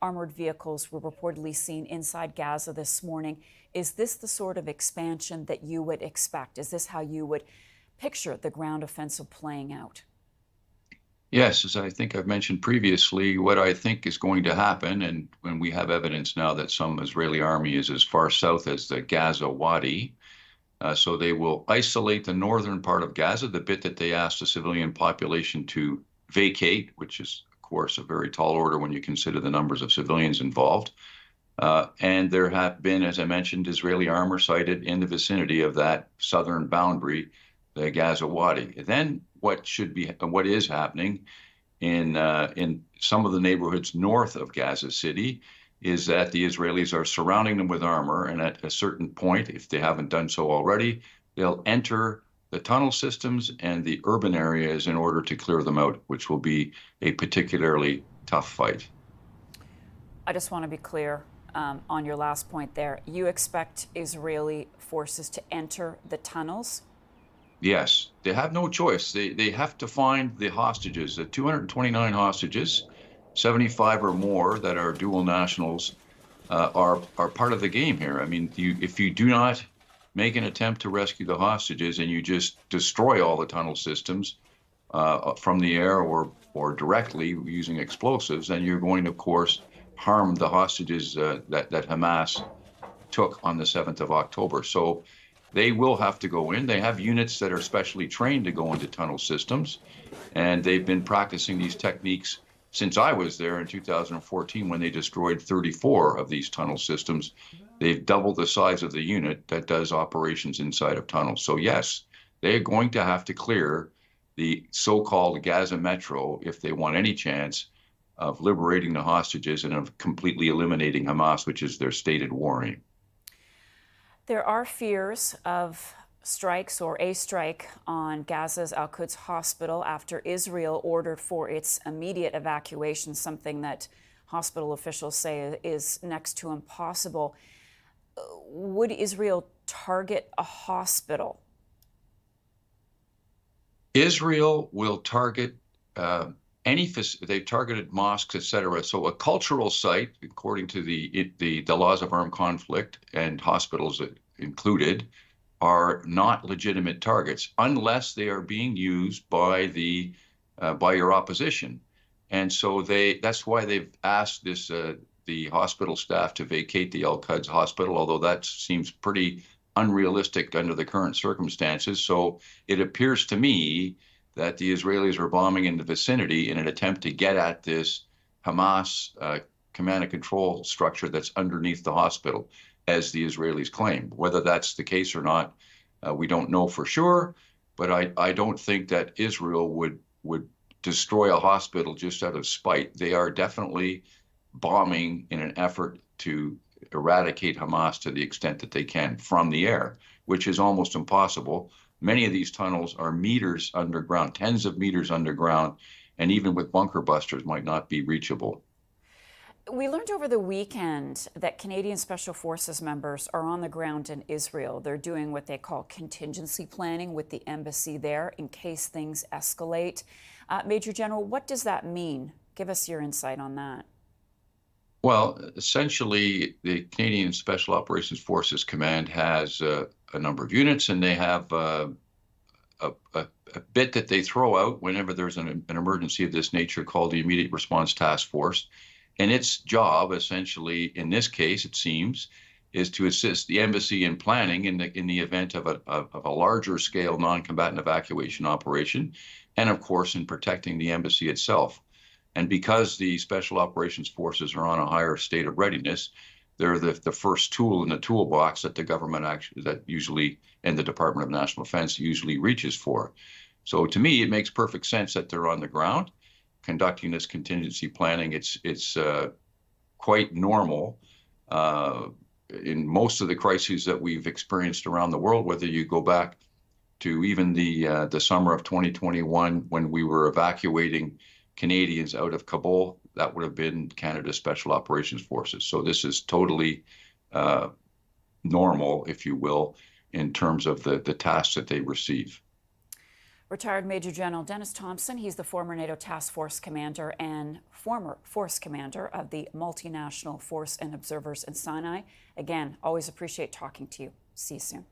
armored vehicles were reportedly seen inside Gaza this morning. Is this the sort of expansion that you would expect? Is this how you would picture the ground offensive playing out? Yes, as I think I've mentioned previously, what I think is going to happen, and when we have evidence now that some Israeli army is as far south as the Gaza Wadi, so they will isolate the northern part of Gaza, the bit that they asked the civilian population to vacate, which is, of course, a very tall order when you consider the numbers of civilians involved. And there have been, as I mentioned, Israeli armor sighted in the vicinity of that southern boundary, the Gaza Wadi. Then what is happening in some of the neighborhoods north of Gaza City is that the Israelis are surrounding them with armor, and at a certain point, if they haven't done so already, they'll enter the tunnel systems and the urban areas in order to clear them out, which will be a particularly tough fight. I just want to be clear on your last point there. You expect Israeli forces to enter the tunnels? Yes, they have no choice. They have to find the hostages, the 229 hostages, 75 or more that are dual nationals, are part of the game here. I mean, if you do not make an attempt to rescue the hostages and you just destroy all the tunnel systems from the air or directly using explosives, then you're going to, of course, harm the hostages that Hamas took on the 7th of October. So they will have to go in. They have units that are specially trained to go into tunnel systems, and they've been practicing these techniques since I was there in 2014 when they destroyed 34 of these tunnel systems. They've doubled the size of the unit that does operations inside of tunnels. So yes, they're going to have to clear the so-called Gaza Metro if they want any chance of liberating the hostages and of completely eliminating Hamas, which is their stated war aim. There are fears of strikes or a strike on Gaza's Al-Quds hospital after Israel ordered for its immediate evacuation, something that hospital officials say is next to impossible. Would Israel target a hospital? Israel will target they've targeted mosques, etc. So a cultural site, according to the laws of armed conflict, and hospitals included, are not legitimate targets unless they are being used by your opposition. And so that's why they've asked the hospital staff to vacate the Al-Quds hospital, although that seems pretty unrealistic under the current circumstances. So it appears to me that the Israelis are bombing in the vicinity in an attempt to get at this Hamas command and control structure that's underneath the hospital, as the Israelis claim. Whether that's the case or not, we don't know for sure, but I don't think that Israel would destroy a hospital just out of spite. They are definitely bombing in an effort to eradicate Hamas to the extent that they can from the air, which is almost impossible. Many of these tunnels are meters underground, tens of meters underground, and even with bunker busters might not be reachable. We learned over the weekend that Canadian Special Forces members are on the ground in Israel. They're doing what they call contingency planning with the embassy there in case things escalate. Major General, what does that mean? Give us your insight on that. Well, essentially, the Canadian Special Operations Forces Command has a number of units, and they have a bit that they throw out whenever there's an emergency of this nature called the Immediate Response Task Force. And its job, essentially, in this case, it seems, is to assist the embassy in planning in the event of a larger scale non-combatant evacuation operation, and of course in protecting the embassy itself. And because the Special Operations Forces are on a higher state of readiness, they're the first tool in the toolbox that the government and the Department of National Defense usually reaches for. So to me, it makes perfect sense that they're on the ground conducting this contingency planning. It's quite normal in most of the crises that we've experienced around the world, whether you go back to even the summer of 2021 when we were evacuating Canadians out of Kabul. That would have been Canada's Special Operations Forces. So this is totally normal, if you will, in terms of the tasks that they receive. Retired Major General Denis Thompson, he's the former NATO Task Force Commander and former Force Commander of the Multinational Force and Observers in Sinai. Again, always appreciate talking to you. See you soon.